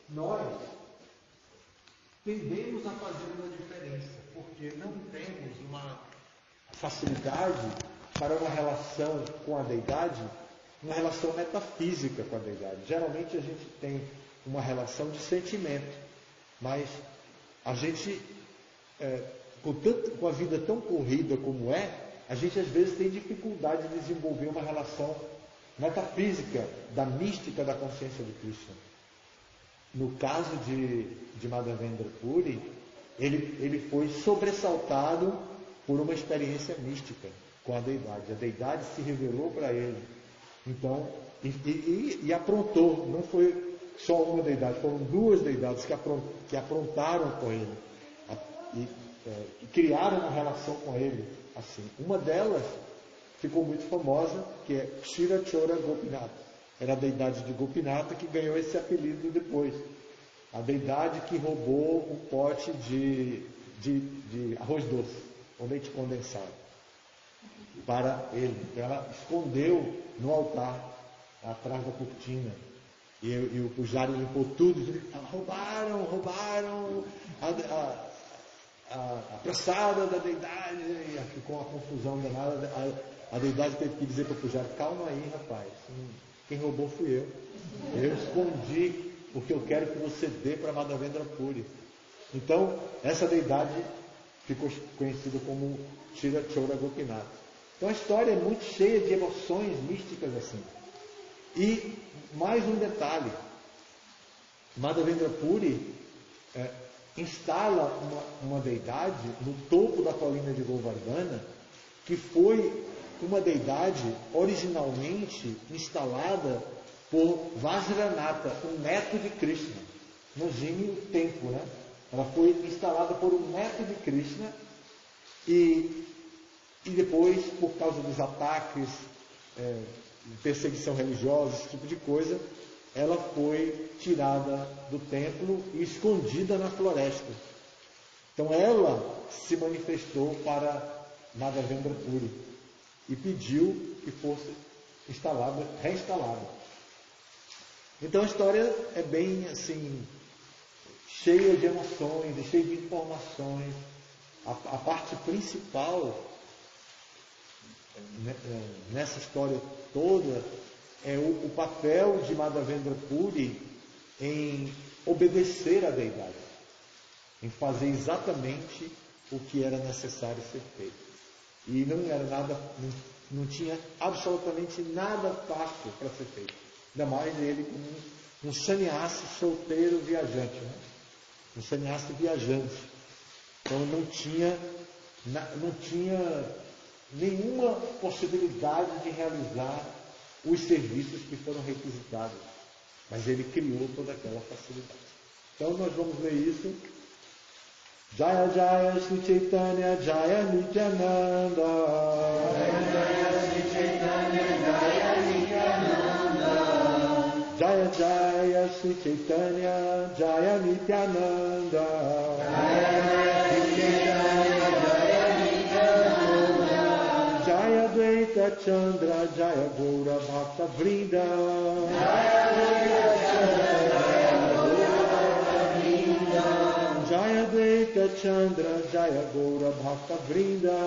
nós tendemos a fazer uma diferença, porque não temos uma facilidade para uma relação com a deidade, uma relação metafísica com a deidade. Geralmente a gente tem uma relação de sentimento, mas a gente, com a vida tão corrida como a gente às vezes tem dificuldade de desenvolver uma relação metafísica, da mística da consciência de Krishna. No caso de Madhavendra Puri, ele foi sobressaltado por uma experiência mística com a deidade se revelou para ele. Então, e aprontou, não foi só uma deidade, foram duas deidades que aprontaram com ele e criaram uma relação com ele assim. Uma delas ficou muito famosa, que é Kshirachora Gopinata. Era a deidade de Gopinata que ganhou esse apelido depois. A deidade que roubou um pote de arroz doce, ou leite condensado, para ele. Então ela escondeu no altar, atrás da cortina. E o Pujari limpou tudo, e roubaram a pressada da deidade, e ficou uma confusão danada. A deidade teve que dizer para o Pujari: calma aí, rapaz, quem roubou fui eu. Eu escondi, porque eu quero que você dê para Madhavendra Puri. Então, essa deidade ficou conhecida como Kshirachora Gopinata. Então a história é muito cheia de emoções místicas assim. E mais um detalhe: Madhavendra Puri instala uma deidade no topo da colina de Govardhana, que foi uma deidade originalmente instalada por Vajranatha, um neto de Krishna. Imagine o tempo, né? Ela foi instalada por um neto de Krishna e depois, por causa dos ataques, perseguição religiosa, esse tipo de coisa, ela foi tirada do templo e escondida na floresta. Então ela se manifestou para Madhavendra Puri e pediu que fosse reinstalada. Então a história é bem assim, cheia de emoções, cheia de informações. A parte principal nessa história toda é o papel de Madhavendra Puri em obedecer à deidade, em fazer exatamente o que era necessário ser feito. E não tinha absolutamente nada fácil para ser feito. Ainda mais ele como um sannyasi solteiro viajante, né? Um sannyasi viajante. Então não tinha nenhuma possibilidade de realizar os serviços que foram requisitados. Mas ele criou toda aquela facilidade. Então nós vamos ler isso. Jaya Jaya Sri Chaitanya Jaya Nityananda. Jaya Jaya Sri Chaitanya Jaya Nityananda. Jaya Jaya Sri Chaitanya Jaya Nityananda. Jaya Jaya Sri Chaitanya Jaya Nityananda. Jaya Dvaita Chandra Jaya Gaura Bhakta Vrinda. Jaya Dvaita Chandra Jaya Dvaita Chandra Jaya Gaura Bhakta Vrinda.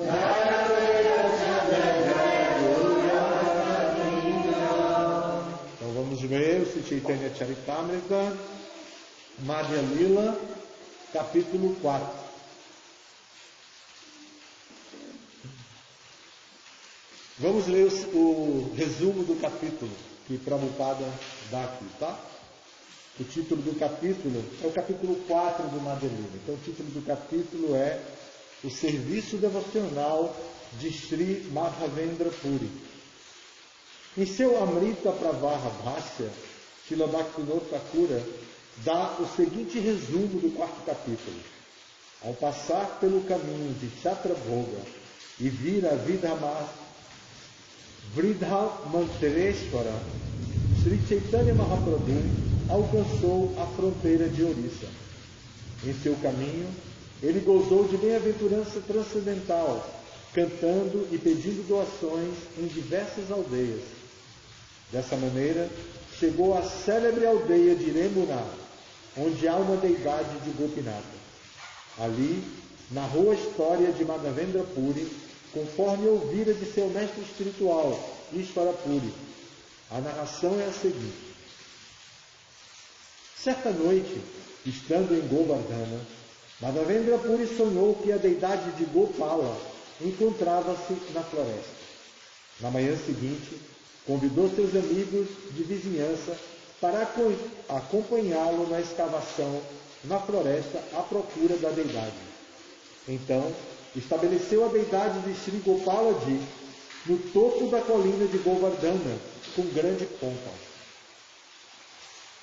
Jaya Dvaita Chandra Jaya Gaura Bhakta Vrinda. Então vamos ver o Sri Chaitanya Charitamrita, Madhya Lila, capítulo 4. Vamos ler o resumo do capítulo que Prabhupada dá aqui, tá? O título do capítulo é o capítulo 4 do Madhya Lila. Então o título do capítulo é O Serviço Devocional de Sri Madhavendra Puri. Em seu Amrita Pravara Bhasya, Srila Bhaktivinoda Thakura dá o seguinte resumo do quarto capítulo. Ao passar pelo caminho de Chatrabhoga e vir a Vridhamantareshwara, Sri Chaitanya Mahaprabhu alcançou a fronteira de Orissa. Em seu caminho, ele gozou de bem-aventurança transcendental, cantando e pedindo doações em diversas aldeias. Dessa maneira, chegou à célebre aldeia de Remuna, onde há uma deidade de Gopinata. Ali, narrou a história de Madhavendra Puri, conforme ouvira de seu mestre espiritual, Ishvara Puri. A narração é a seguinte. Certa noite, estando em Govardhana, Madhavendra Puri sonhou que a deidade de Gopala encontrava-se na floresta. Na manhã seguinte, convidou seus amigos de vizinhança para acompanhá-lo na escavação na floresta à procura da deidade. Então, estabeleceu a deidade de Sri Gopalaji no topo da colina de Govardhana, com grande pompa.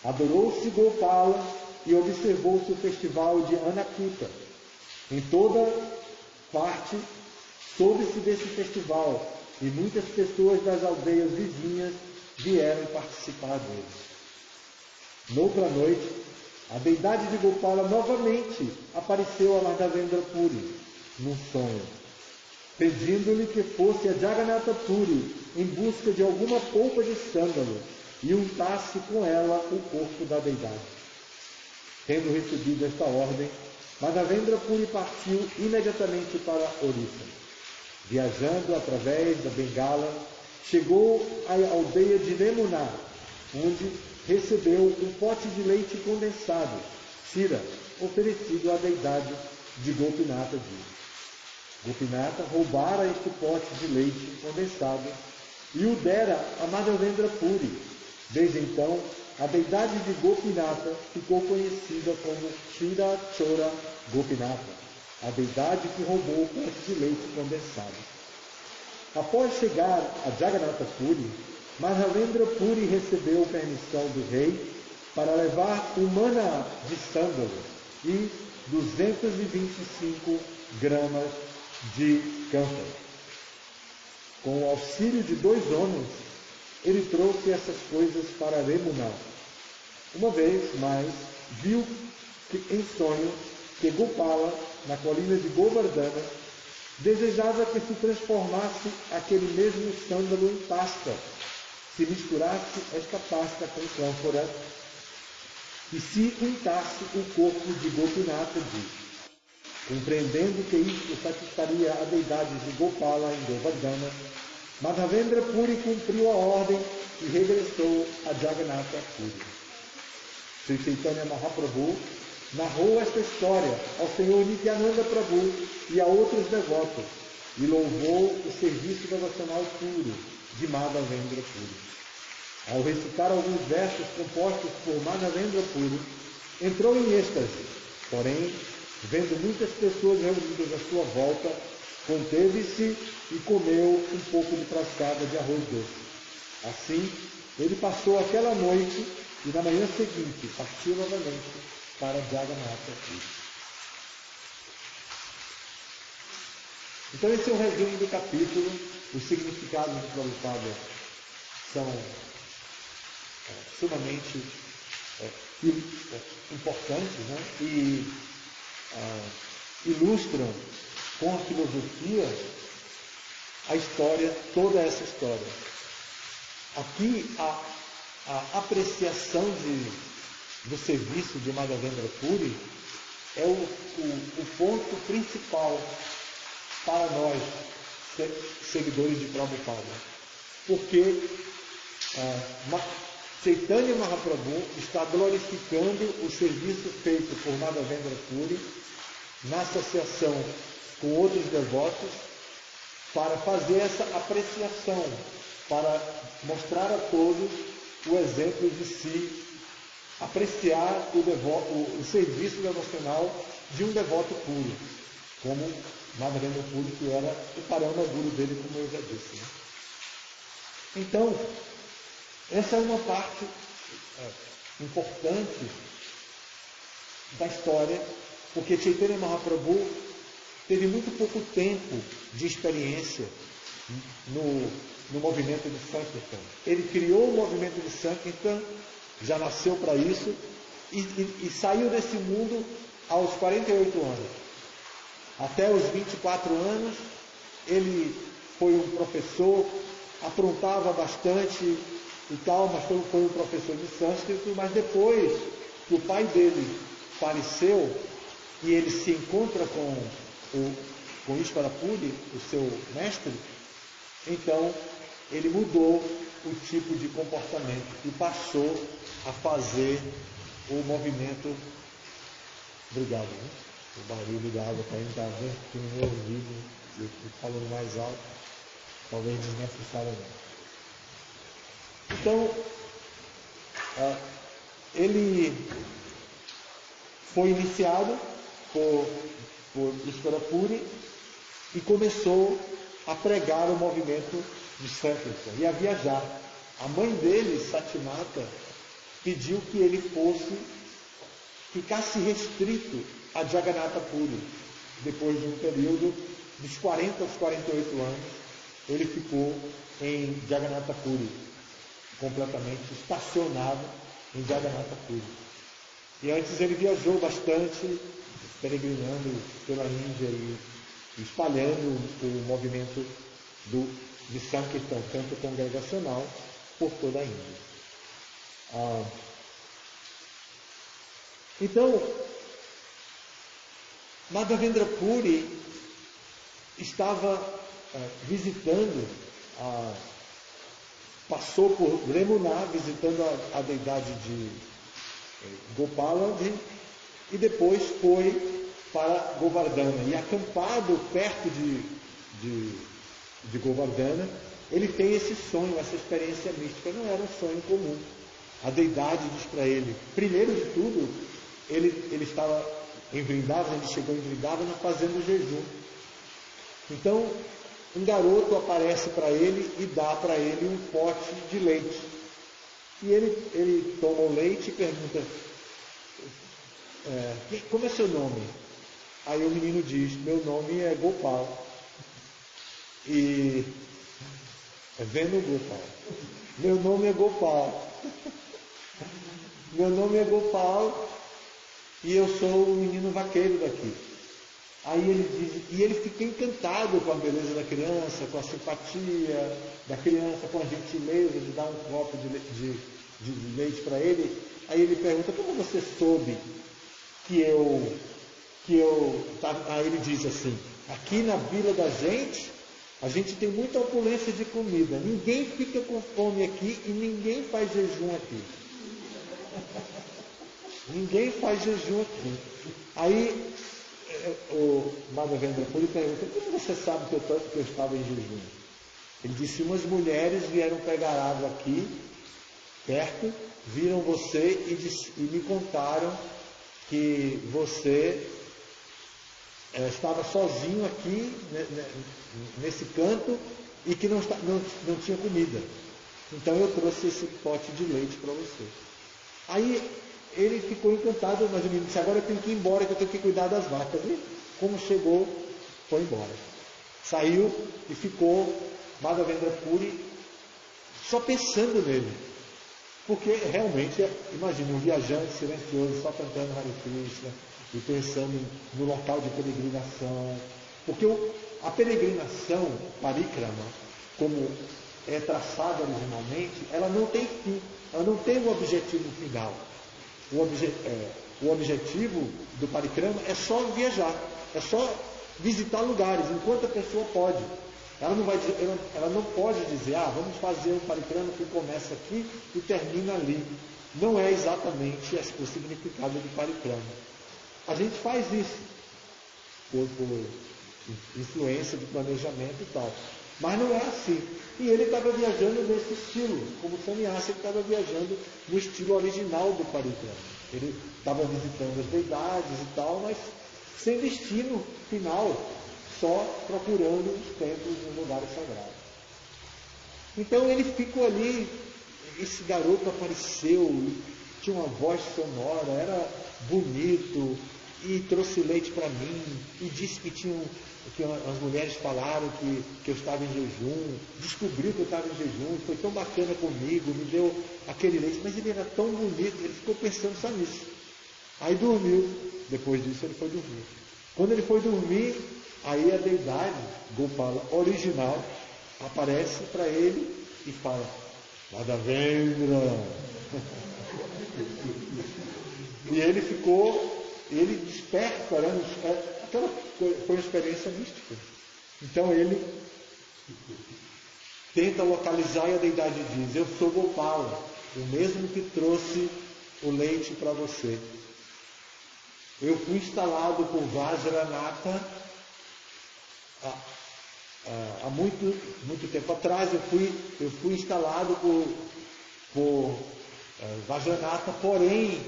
Adorou-se Gopala e observou-se o festival de Anakuta. Em toda parte, soube-se desse festival, e muitas pessoas das aldeias vizinhas vieram participar dele. Noutra noite, a deidade de Gopala novamente apareceu a Madhavendra Puri, num sonho, pedindo-lhe que fosse a Jagannatha Puri em busca de alguma polpa de sândalo e untasse com ela o corpo da deidade. Tendo recebido esta ordem, Madhavendra Puri partiu imediatamente para Orissa. Viajando através da Bengala, chegou à aldeia de Remuna, onde recebeu um pote de leite condensado, Sira, oferecido à deidade de Gopinata Ji. Gopinata roubara este pote de leite condensado e o dera a Madhavendra Puri. Desde então, a deidade de Gopinata ficou conhecida como Shira Chora Gopinata, a deidade que roubou o pote de leite condensado. Após chegar a Jagannatha Puri, Madhavendra Puri recebeu permissão do rei para levar um mana de sândalo e 225 gramas de cântaro. Com o auxílio de 2 homens, ele trouxe essas coisas para Remuna. Uma vez mais, viu em sonho que Gopala, na colina de Govardhana, desejava que se transformasse aquele mesmo sândalo em pasta, se misturasse esta pasta com cânfora e se untasse o corpo de Gopinata Ji. Compreendendo que isto satisfaria a deidade de Gopala em Govardhana, Madhavendra Puri cumpriu a ordem e regressou a Jagannatha Puri. Sri Chaitanya Mahaprabhu narrou esta história ao Senhor Nityananda Prabhu e a outros devotos e louvou o serviço devocional puro de Madhavendra Puri. Ao recitar alguns versos compostos por Madhavendra Puri, entrou em êxtase, porém, vendo muitas pessoas reunidas à sua volta, conteve-se e comeu um pouco de praçada de arroz doce. Assim, ele passou aquela noite e na manhã seguinte partiu novamente para Jagannatha Puri. Então esse é um resumo do capítulo. Os significados de Prabhupada são sumamente importantes, né? E ilustram com a filosofia a história, toda essa história. Aqui a apreciação do serviço de Madhavendra Puri é o ponto principal para nós, seguidores de Prabhupada. Porque Chaitanya Mahaprabhu está glorificando o serviço feito por Madhavendra Puri na associação com outros devotos para fazer essa apreciação, para mostrar a todos o exemplo de se apreciar o serviço devocional de um devoto puro, como Madhavendra Puri, que era o Parama Guru dele, como eu já disse. Né? Então, essa é uma parte importante da história, porque Chaitanya Mahaprabhu teve muito pouco tempo de experiência no movimento de Sankirtan. Ele criou o movimento de Sankirtan, já nasceu para isso, e saiu desse mundo aos 48 anos. Até os 24 anos, ele foi um professor, aprontava bastante, e tal, mas foi um professor de sânscrito, mas depois que o pai dele faleceu e ele se encontra com Ishvarapuri, o seu mestre, então ele mudou o tipo de comportamento e passou a fazer o movimento. Obrigado, né? O barulho da água caindo está vendo que no meu ouvido, eu falando mais alto, talvez desnecessariamente. Então, ele foi iniciado por Ishvarapuri e começou a pregar o movimento de Sankirtan e a viajar. A mãe dele, Satimata, pediu que ele ficasse restrito a Jagannatha Puri. Depois de um período dos 40 aos 48 anos, ele ficou em Jagannatha Puri, completamente estacionado em Jagannatha Puri. E antes ele viajou bastante, peregrinando pela Índia e espalhando o movimento de Sankirtan, canto congregacional, por toda a Índia. Então, Madhavendra Puri estava visitando, passou por Remuna, visitando a deidade de Gopala, e depois foi para Govardhana. E acampado perto de Govardhana, ele tem esse sonho, essa experiência mística. Não era um sonho comum. A deidade diz para ele, primeiro de tudo, ele estava em Vrindavana, ele chegou em Vrindavana fazendo jejum. Então, um garoto aparece para ele e dá para ele um pote de leite. E ele toma o leite e pergunta, como é seu nome? Aí o menino diz, meu nome é Gopal. E Venu Gopal. Meu nome é Gopal. Meu nome é Gopal e eu sou o menino vaqueiro daqui. Aí ele diz, e ele fica encantado com a beleza da criança, com a simpatia da criança, com a gentileza de dar um copo de leite para ele. Aí ele pergunta, como você soube que eu... Aí ele diz assim, aqui na vila da gente, a gente tem muita opulência de comida. Ninguém fica com fome aqui e ninguém faz jejum aqui. Ninguém faz jejum aqui. Aí o Madhavendra Puri pergunta, como você sabe que eu estava em jejum? Ele disse, umas mulheres vieram pegar água aqui, perto, viram você e me contaram que você estava sozinho aqui, nesse canto, e que não tinha comida. Então eu trouxe esse pote de leite para você. Aí ele ficou encantado, mas o menino disse, agora eu tenho que ir embora, que eu tenho que cuidar das vacas. E como chegou, foi embora. Saiu e ficou Madhavendra Puri só pensando nele. Porque realmente, imagine, um viajante silencioso, só cantando Hare Krishna, e pensando no local de peregrinação. Porque a peregrinação, Parikrama, como é traçada originalmente, ela não tem fim, ela não tem um objetivo final. O objetivo do Parikrama é só viajar, é só visitar lugares, enquanto a pessoa pode. Ela não pode dizer, vamos fazer um Parikrama que começa aqui e termina ali. Não é exatamente o significado de Parikrama. A gente faz isso por influência de planejamento e tal. Mas não é assim. E ele estava viajando nesse estilo, como sannyasi, ele estava viajando no estilo original do Parikrama. Ele estava visitando as deidades e tal, mas sem destino final, só procurando os templos e os lugares sagrados. Então ele ficou ali, esse garoto apareceu, tinha uma voz sonora, era bonito, e trouxe leite para mim, e disse que as mulheres falaram que eu estava em jejum, descobriu que eu estava em jejum, foi tão bacana comigo, me deu aquele leite, mas ele era tão bonito, ele ficou pensando só nisso. Aí dormiu, depois disso ele foi dormir. Quando ele foi dormir, aí a deidade, Gopala original, aparece para ele e fala, Madhavendra. E ele desperta, né? Aquela foi uma experiência mística. Então ele tenta localizar e a deidade diz: eu sou Gopala, o mesmo que trouxe o leite para você. Eu fui instalado por Vajranatha há muito tempo atrás. Eu fui instalado por Vajranatha, porém,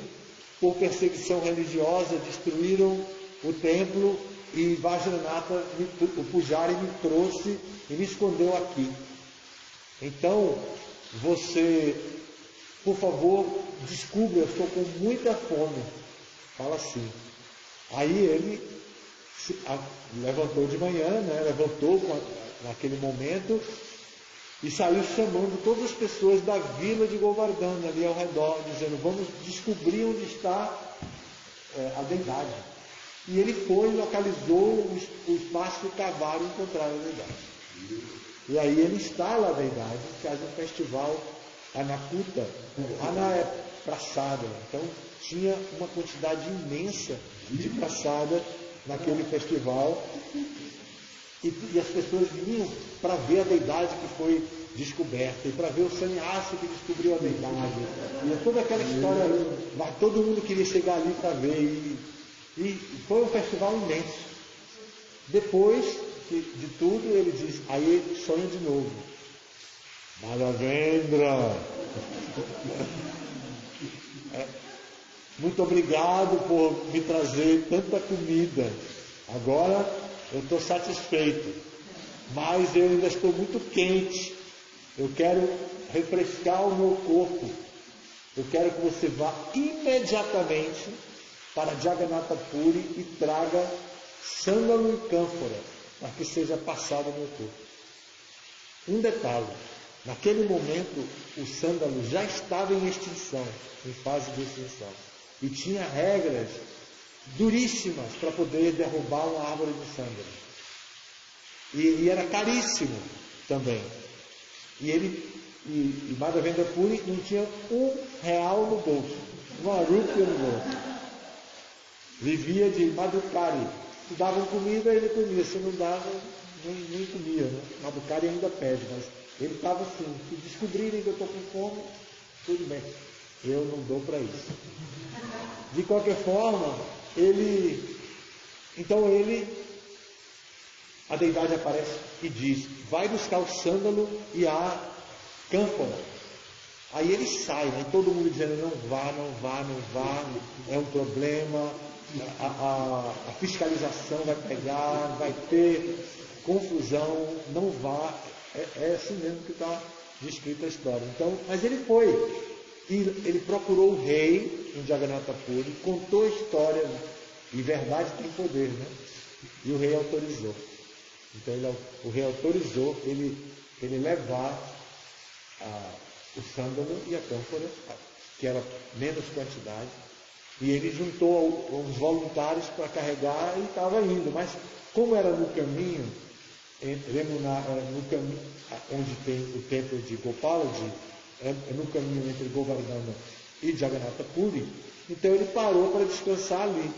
por perseguição religiosa, destruíram o templo e Vajranatha, o Pujari, me trouxe e me escondeu aqui. Então, você, por favor, descubra, eu estou com muita fome. Fala assim. Aí ele levantou de manhã, né? Levantou naquele momento e saiu chamando todas as pessoas da vila de Govardhana ali ao redor, dizendo: vamos descobrir onde está a deidade. E ele foi, localizou os machos que cavaram e encontraram a deidade. E aí ele instala a deidade, faz um festival Anakuta. Ana é praçada, então tinha uma quantidade imensa de praçada naquele festival. E as pessoas vinham para ver a deidade que foi descoberta, e para ver o sannyasi que descobriu a deidade. E toda aquela história, mas todo mundo queria chegar ali para ver. E foi um festival imenso. Depois de tudo, ele diz, aí ele sonha de novo. Madhavendra, muito obrigado por me trazer tanta comida. Agora eu estou satisfeito, mas eu ainda estou muito quente. Eu quero refrescar o meu corpo. Eu quero que você vá imediatamente para Jagannatha Puri e traga sândalo e cânfora, para que seja passado no corpo. Um detalhe, naquele momento o sândalo já estava em extinção, em fase de extinção, e tinha regras duríssimas para poder derrubar uma árvore de sândalo. E era caríssimo também. E Madhavendra Puri não tinha R$1 no bolso, uma rúpia no bolso. Vivia de Madhukari. Se davam comida, ele comia. Se não dava, nem comia. Né? Madhukari ainda pede, mas ele estava assim: se descobrirem que eu estou com fome, tudo bem, eu não dou para isso. De qualquer forma, a deidade aparece e diz: vai buscar o sândalo e a cânfora. Aí ele sai, né? Todo mundo dizendo: não vá, é um problema, a fiscalização vai pegar, vai ter confusão, não vá. É assim mesmo que está descrita a história. Então, mas ele foi. E ele procurou o rei em Jagannatha Puri, contou a história, e verdade tem poder, né? E o rei autorizou. Então o rei autorizou ele levar o sândalo e a cânfora, que era menos quantidade, e ele juntou uns voluntários para carregar e estava indo. Mas como era no caminho, no caminho onde tem o templo de Gopalaji, no caminho entre Govardhana e Jagannatha Puri, então ele parou para descansar ali.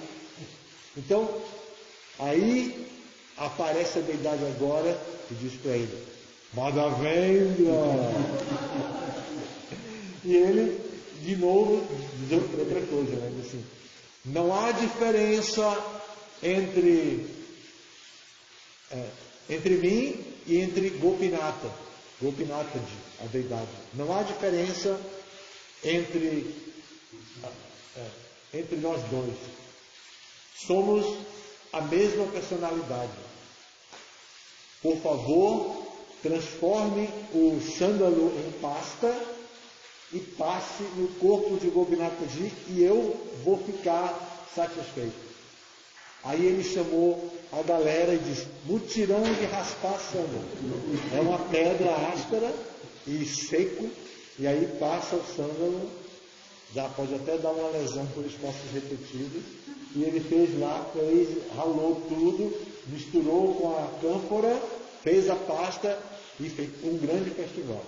Então, aí aparece a deidade agora e diz para ele: Madhavendra! E ele, de novo, diz outra coisa, né? Diz assim: não há diferença entre mim e entre Gopinatha, a deidade. Não há diferença entre nós dois. Somos a mesma personalidade. Por favor, transforme o sândalo em pasta e passe no corpo de Gopinathaji e eu vou ficar satisfeito. Aí ele chamou a galera e disse: mutirão de raspar sândalo. É uma pedra áspera e seco, e aí passa o sândalo, já pode até dar uma lesão por esforços repetidos. E ele fez lá, ralou tudo, misturou com a cânfora, fez a pasta e fez um grande festival.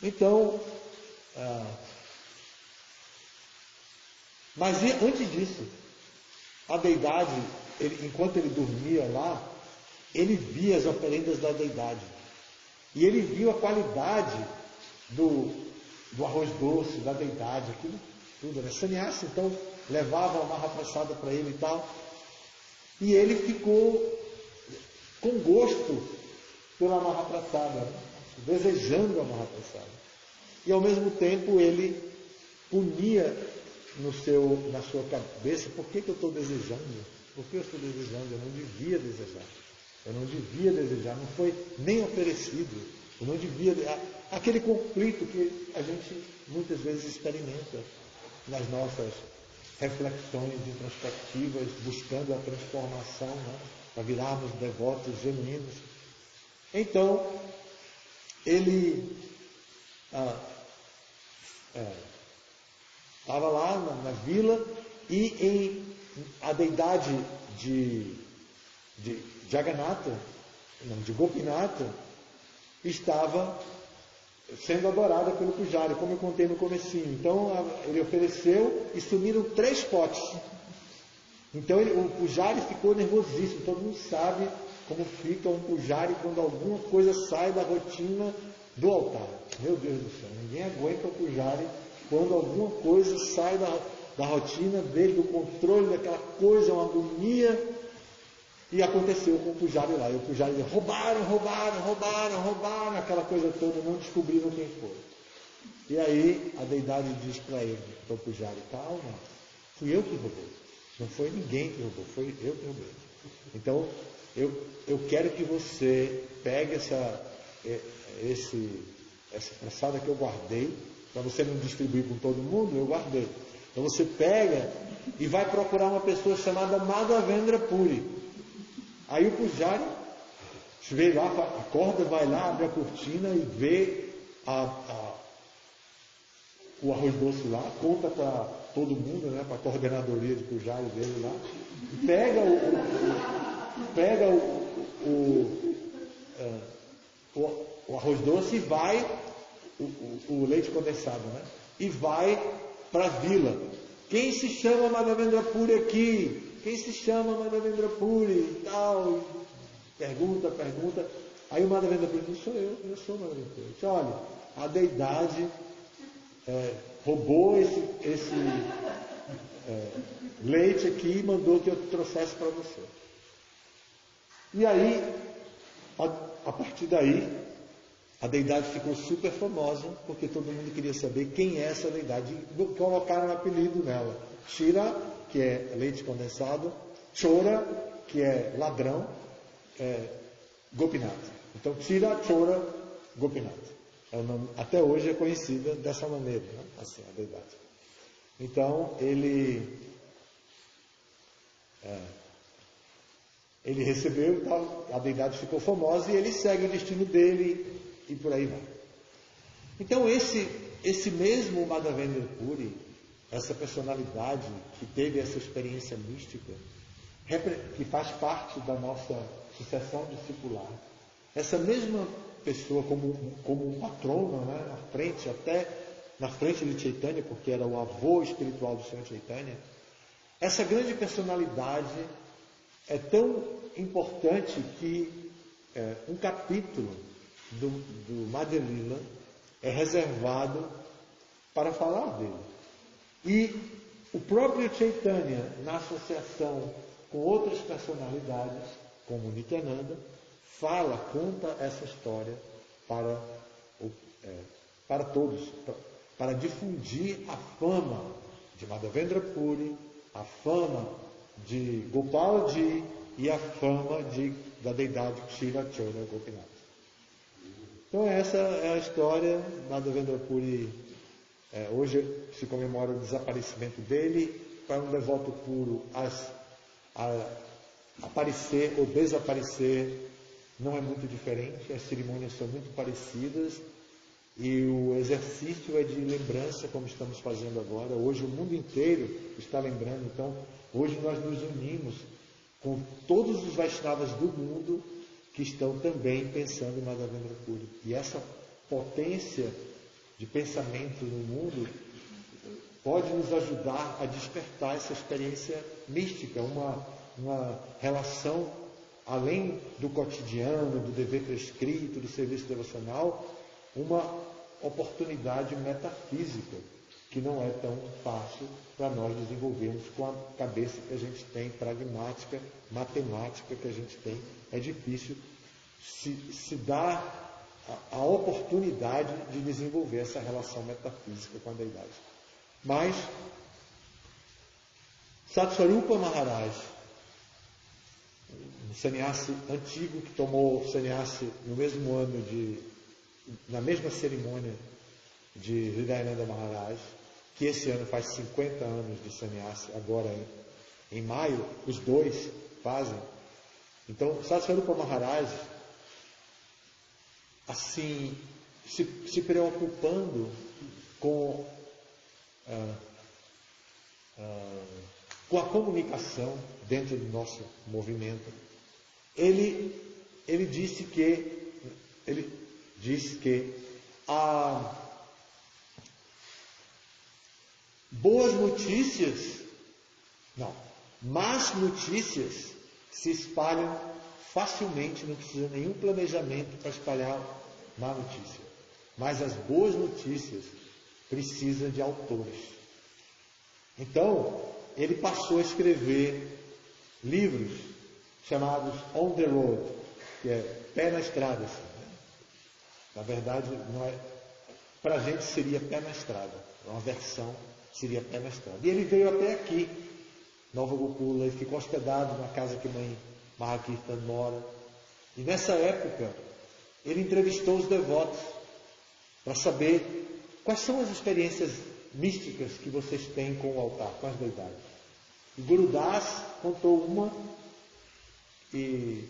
Então, mas antes disso, a deidade, enquanto ele dormia lá, ele via as oferendas da deidade. E ele viu a qualidade do arroz doce, da deidade, aquilo tudo. Né? Sannyasi, então, levava a Mahaprasada para ele e tal. E ele ficou com gosto pela Mahaprasada, né? Desejando a Mahaprasada. E ao mesmo tempo ele punia na sua cabeça: por que eu estou desejando? Por que eu estou desejando? Eu não devia desejar. Eu não devia desejar, não foi nem oferecido. Eu não devia. Aquele conflito que a gente muitas vezes experimenta nas nossas reflexões introspectivas, buscando a transformação, né, para virarmos devotos genuínos. Então, ele estava lá na vila e a deidade de Jagannatha, não, de Gopinatha, estava sendo adorada pelo Pujari, como eu contei no comecinho. Então ele ofereceu e sumiram 3 potes. Então o Pujari ficou nervosíssimo. Todo mundo sabe como fica um Pujari quando alguma coisa sai da rotina do altar. Meu Deus do céu, ninguém aguenta o Pujari quando alguma coisa sai da rotina dele, do controle daquela coisa, uma agonia. E aconteceu com o Pujari lá. E o Pujari disse: roubaram, aquela coisa toda, não descobriram quem foi. E aí a deidade diz para ele, para o Pujari: calma, fui eu que roubei. Não foi ninguém que roubou, foi eu que roubei. Então, eu quero que você pegue essa prasada que eu guardei, para você não distribuir com todo mundo, eu guardei. Então você pega e vai procurar uma pessoa chamada Madhavendra Puri. Aí o Pujari vê lá, acorda, vai lá, abre a cortina e vê o arroz doce lá, conta para todo mundo, né, para a coordenadoria de Pujari dele lá, pega o arroz doce e vai, o leite condensado, né, e vai para a vila. Quem se chama Madhavendra Puri aqui? Quem se chama Madhavendra Puri e tal? Pergunta. Aí o Madhavendra Puri diz: eu sou Madhavendra Puri. Diz: olha, a deidade roubou esse leite aqui e mandou que eu trouxesse para você. E aí, a partir daí, a deidade ficou super famosa, porque todo mundo queria saber quem é essa deidade. E colocaram um apelido nela: Shira, que é leite condensado; Chora, que é ladrão; Gopinath. Então, Shira, Chora, Gopinath. É o nome, até hoje é conhecida dessa maneira, né? Assim, a deidade. Então, ele recebeu e tal, a deidade ficou famosa e ele segue o destino dele e por aí vai. Então, esse mesmo Madhavendra Puri, essa personalidade que teve essa experiência mística, que faz parte da nossa sucessão discipular, essa mesma pessoa como um patrono, né, até na frente de Chaitanya, porque era o avô espiritual do Senhor Chaitanya, essa grande personalidade é tão importante que um capítulo do Madhya Lila é reservado para falar dele. E o próprio Chaitanya, na associação com outras personalidades, como Nityananda, conta essa história para todos, para difundir a fama de Madhavendra Puri, a fama de Gopalji e a fama da deidade Kshira Chora Gopinath. Então essa é a história. Madhavendra Puri, hoje se comemora o desaparecimento dele. Para um devoto puro, aparecer ou desaparecer não é muito diferente, as cerimônias são muito parecidas e o exercício é de lembrança, como estamos fazendo agora. Hoje o mundo inteiro está lembrando, então hoje nós nos unimos com todos os Vaishnavas do mundo que estão também pensando em Madhavendra Puri. E essa potência de pensamento no mundo, pode nos ajudar a despertar essa experiência mística, uma relação além do cotidiano, do dever prescrito, do serviço devocional, uma oportunidade metafísica, que não é tão fácil para nós desenvolvermos com a cabeça que a gente tem, pragmática, matemática que a gente tem. É difícil se dar a oportunidade de desenvolver essa relação metafísica com a deidade. Mas Satsvarupa Maharaj, um sannyasi antigo que tomou sannyasi no mesmo ano na mesma cerimônia de Hridayananda Maharaj, que esse ano faz 50 anos de sannyasi, agora em maio, os dois fazem. Então, Satsvarupa Maharaj, assim, se preocupando com a comunicação dentro do nosso movimento, ele disse que más notícias se espalham facilmente, não precisa nenhum planejamento para espalhar má notícia. Mas as boas notícias precisam de autores. Então, ele passou a escrever livros chamados On the Road, que é pé na estrada. Assim, né? Na verdade, para a gente seria pé na estrada. Uma versão seria pé na estrada. E ele veio até aqui, Nova Gokula, e ficou hospedado na casa que mãe Mahakirtan mora. E nessa época, ele entrevistou os devotos para saber quais são as experiências místicas que vocês têm com o altar, com as deidades. E Guru Das contou uma que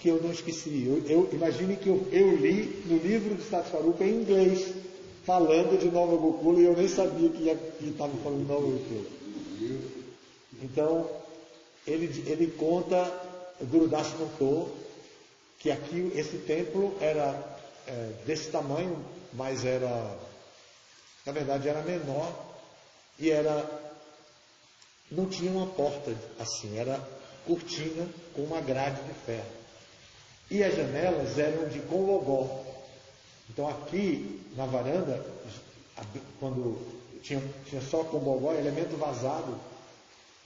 eu não esqueci. Imagine que eu li no livro de Satsvarupa em inglês, falando de Nova Gokula, e eu nem sabia que estava falando de Nova Gokula. Então, ele conta, o Guru Das contou, que aqui, esse templo era desse tamanho, mas na verdade era menor, e não tinha uma porta assim, era cortina com uma grade de ferro. E as janelas eram de Kongogó. Então aqui na varanda, quando tinha só Kongogó, elemento vazado,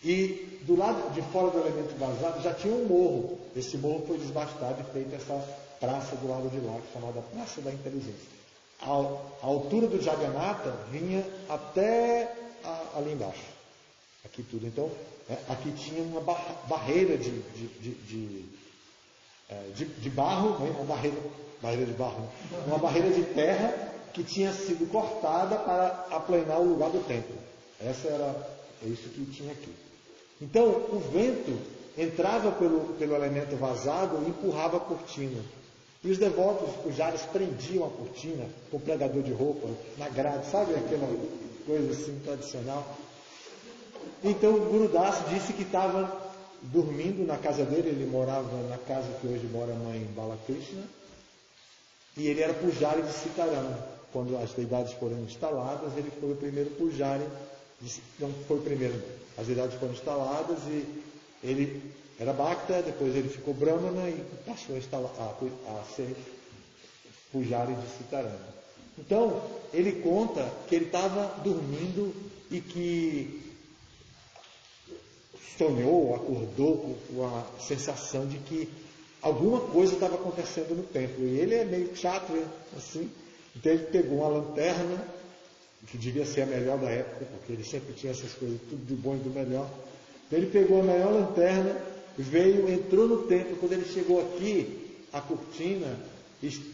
e do lado de fora do elemento vazado já tinha um morro. Esse morro foi desbastado e feita essa praça do lado de lá, chamada Praça da Inteligência. A altura do Jagannatha vinha até ali embaixo. Aqui tudo. Então, aqui tinha uma barreira de barro, uma barreira de barro, uma barreira de terra que tinha sido cortada para aplanar o lugar do templo. É isso que tinha aqui. Então, o vento entrava pelo elemento vazado e empurrava a cortina. E os devotos, os pujaris, prendiam a cortina com pregador de roupa na grade, sabe aquela coisa assim tradicional? Então o Guru Das disse que estava dormindo na casa dele, ele morava na casa que hoje mora a mãe Balakrishna, e ele era pujari de Sitaram. Quando as deidades foram instaladas, ele foi o primeiro pujari, não foi o primeiro, as deidades foram instaladas e ele era Bhakta, depois ele ficou Brahmana e passou a ser pujari de Sitaram. Então, ele conta que ele estava dormindo e que sonhou, acordou com a sensação de que alguma coisa estava acontecendo no templo. E ele é meio kshatriya, assim. Então ele pegou uma lanterna, que devia ser a melhor da época, porque ele sempre tinha essas coisas, tudo do bom e do melhor. Então ele pegou a melhor lanterna, entrou no templo. Quando ele chegou aqui, a cortina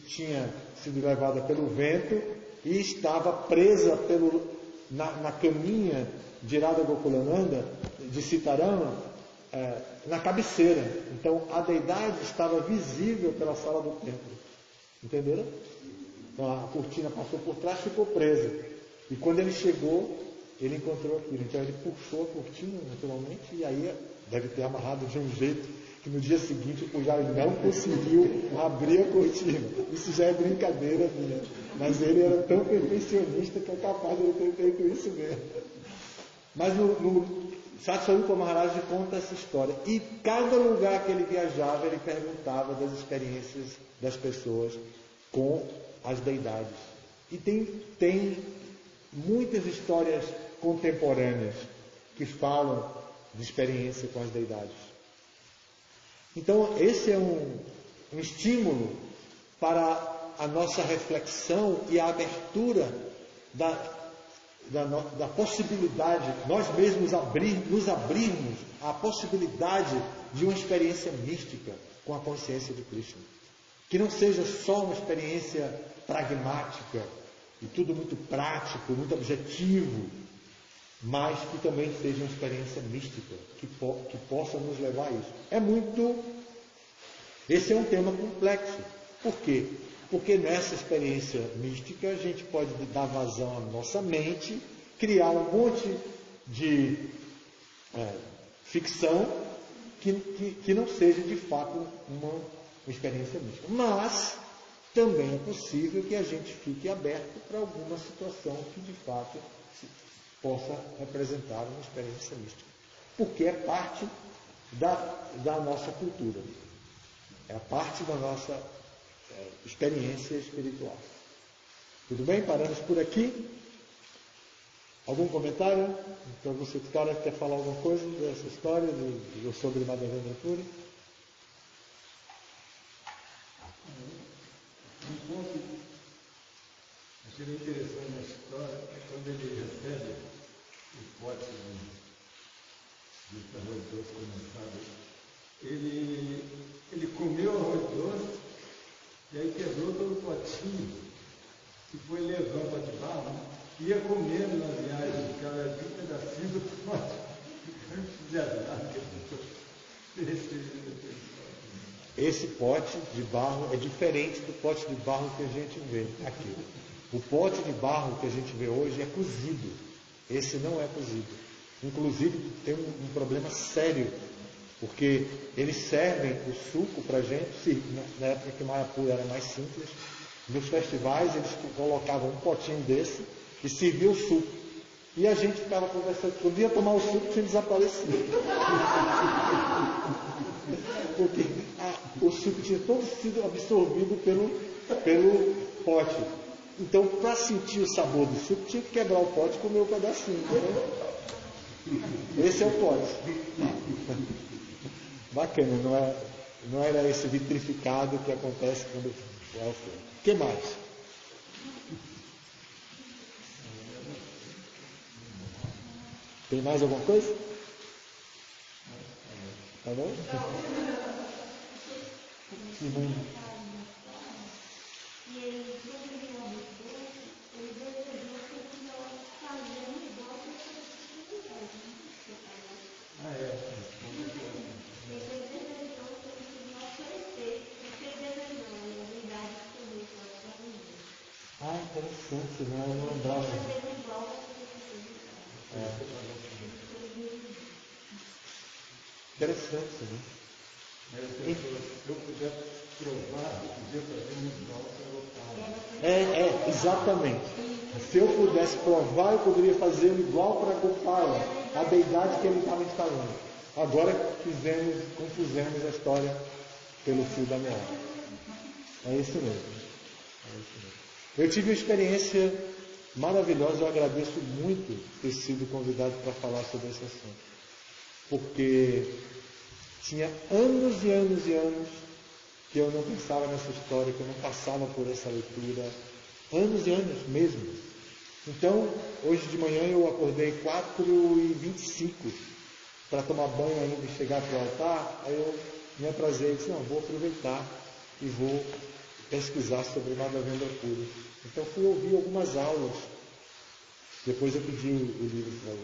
tinha sido levada pelo vento e estava presa na caminha de Radha Gokulananda, de Sitaram, na cabeceira. Então a deidade estava visível pela sala do templo. Entenderam? Então a cortina passou por trás e ficou presa. E quando ele chegou, ele encontrou aquilo. Então ele puxou a cortina naturalmente e aí deve ter amarrado de um jeito que no dia seguinte o Pujari não conseguiu abrir a cortina. Isso já é brincadeira minha. Mas ele era tão perfeccionista que é capaz de ele ter feito isso mesmo. Mas no Satsvarupa Maharaj conta essa história. E cada lugar que ele viajava, ele perguntava das experiências das pessoas com as deidades. E tem muitas histórias contemporâneas que falam de experiência com as deidades. Então, esse é um estímulo para a nossa reflexão e a abertura da possibilidade, nós mesmos nos abrirmos à possibilidade de uma experiência mística com a consciência de Krishna. Que não seja só uma experiência pragmática e tudo muito prático, muito objetivo, mas que também seja uma experiência mística, que possa nos levar a isso. Esse é um tema complexo. Por quê? Porque nessa experiência mística a gente pode dar vazão à nossa mente, criar um monte de ficção que não seja de fato uma experiência mística. Mas também é possível que a gente fique aberto para alguma situação que de fato possa representar uma experiência mística. Porque é parte da nossa cultura. É a parte da nossa experiência espiritual. Tudo bem? Paramos por aqui. Algum comentário? Então você quer falar alguma coisa dessa história sobre Madhavendra Puri? Um ponto que achei bem interessante na história é quando ele recebe o pote de arroz doce condensado. Ele comeu arroz doce e aí quebrou todo o potinho e foi levando para de barro, ia comendo na viagem, cada dia um pedacinho do pote. Não fizeram nada. Esse pote de barro é diferente do pote de barro que a gente vê aqui. O pote de barro que a gente vê hoje é cozido. Esse não é cozido. Inclusive tem um problema sério, porque eles servem o suco para a gente, na época que Mayapur era mais simples, nos festivais eles colocavam um potinho desse e serviam o suco. E a gente ficava conversando, quando ia tomar o suco tinha desaparecido. Porque o suco tinha todo sido absorvido pelo pote. Então, para sentir o sabor do suco, tinha que quebrar o pote e comer um pedacinho. Esse é o pote. Bacana, não era esse vitrificado que acontece quando é o fogo. O que mais? Tem mais alguma coisa? Tá bom? Interessante, né? Eu não lembrava. Interessante, né? Se eu puder provar, eu podia fazer um igual para Gopala. Exatamente. Se eu pudesse provar, eu poderia fazer igual para Gopala, a deidade que ele estava instalando. Agora confusemos a história pelo fio da meada. É isso mesmo. Eu tive uma experiência maravilhosa, eu agradeço muito ter sido convidado para falar sobre esse assunto. Porque tinha anos e anos e anos que eu não pensava nessa história, que eu não passava por essa leitura. Anos e anos mesmo. Então, hoje de manhã eu acordei 4h25 para tomar banho ainda e chegar para o altar. Aí eu me aprazei e disse, não, vou aproveitar e vou pesquisar sobre Madhavendra Puri. Então fui ouvir algumas aulas. Depois eu pedi o livro para o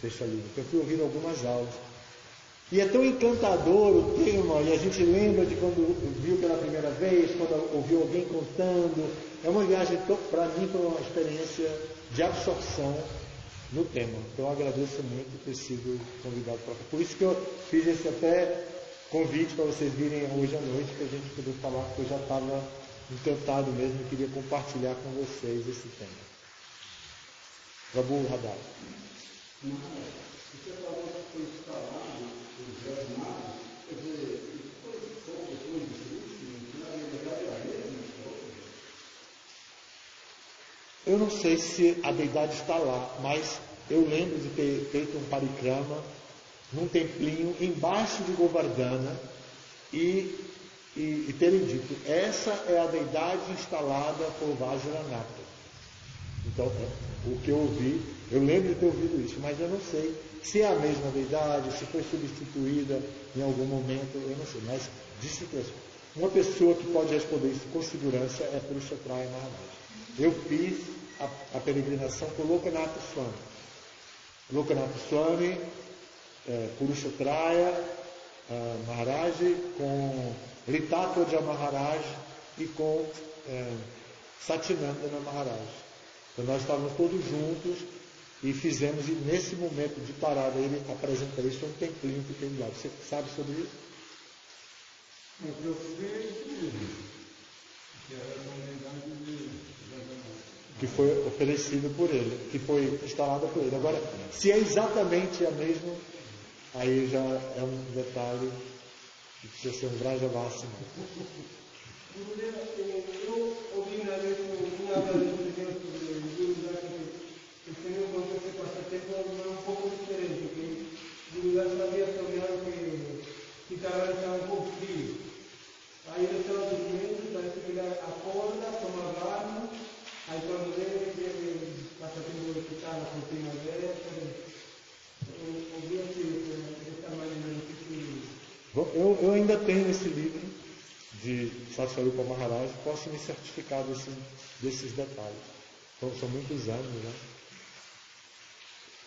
Fecha Livro. Então fui ouvir algumas aulas. E é tão encantador o tema, e a gente lembra de quando viu pela primeira vez, quando ouviu alguém contando. É uma viagem, para mim, foi uma experiência de absorção no tema. Então eu agradeço muito ter sido convidado para cá. Por isso que eu fiz esse até convite para vocês virem hoje à noite, para a gente poder falar, porque eu já estava encantado mesmo e queria compartilhar com vocês esse tema. Prabhu Radha. Você falou que foi instalado os Dez Magos, quer dizer, foi depois de Cristo, na verdade é a mesma coisa? Eu não sei se a deidade está lá, mas eu lembro de ter feito um parikrama num templinho embaixo de Govardhana e terem dito, essa é a deidade instalada por Vajranatha. Então, o que eu ouvi, eu lembro de ter ouvido isso, mas eu não sei se é a mesma deidade, se foi substituída em algum momento, eu não sei. Mas, disse que uma pessoa que pode responder isso com segurança é Purushottaya Maharaj. Eu fiz a peregrinação com Lokanatha Swami. Lokanatha Swami, Purushottaya Maharaj, com Litatwaja Maharaj e com Satyanandana Maharaj. Então nós estávamos todos juntos e fizemos, e nesse momento de parada ele apresenta isso, um templinho que tem lá. Você sabe sobre isso? O que eu sei que era a comunidade de que foi oferecido por ele, que foi instalada por ele. Agora, se é exatamente a mesma, aí já é um detalhe que precisa ser um grande máximo. Eu ouvi uma vez uma das opiniões sobre o Guru que o Senhor, quando você passa tempo, é um pouco diferente, porque o Guru sabia sobre algo que estava um pouco frio. Aí ele estava dormindo, parece que ele acorda, toma banho, aí quando ele passa tempo no hospital, a cortina aberta, eu ouvi assim, dessa maneira, Eu ainda tenho esse livro de Satsvarupa Maharaj, posso me certificar desses detalhes. Então, são muitos anos, né?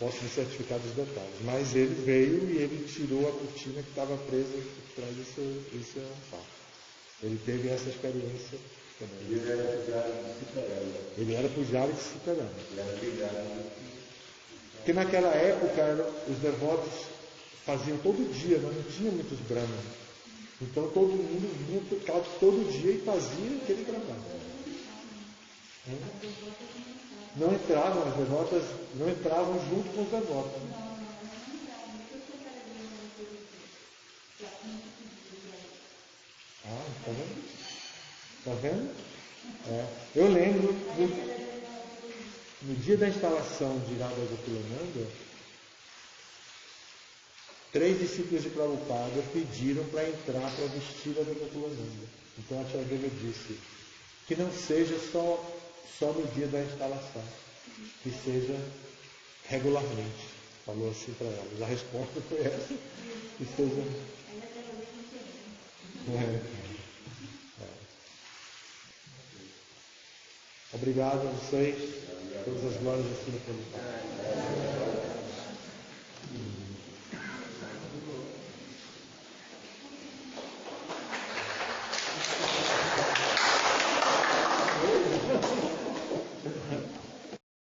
Posso me certificar dos detalhes. Mas ele veio e ele tirou a cortina que estava presa por trás. Isso é um fato. Ele teve essa experiência também. Ele era pujári de Sitarama. Ele era pujári de Sitarama. Ele era pujári. Porque naquela época os devotos faziam todo dia, mas não tinha muitos brahmanas. Então todo mundo vinha para todo dia e fazia aquele trabalho. Não entravam, as devotas não entravam junto com os devotos. Ah, tá vendo? Tá vendo? Eu lembro, no dia da instalação de Radha Gokulananda, 3 discípulos de Prabhupada pediram para entrar para vestir a Gokulananda. Então a Tia Deva disse que não seja só no dia da instalação, que seja regularmente. Falou assim para elas. A resposta foi essa, que seja... Obrigado a vocês, todas as glórias do Senhor pelo Pai.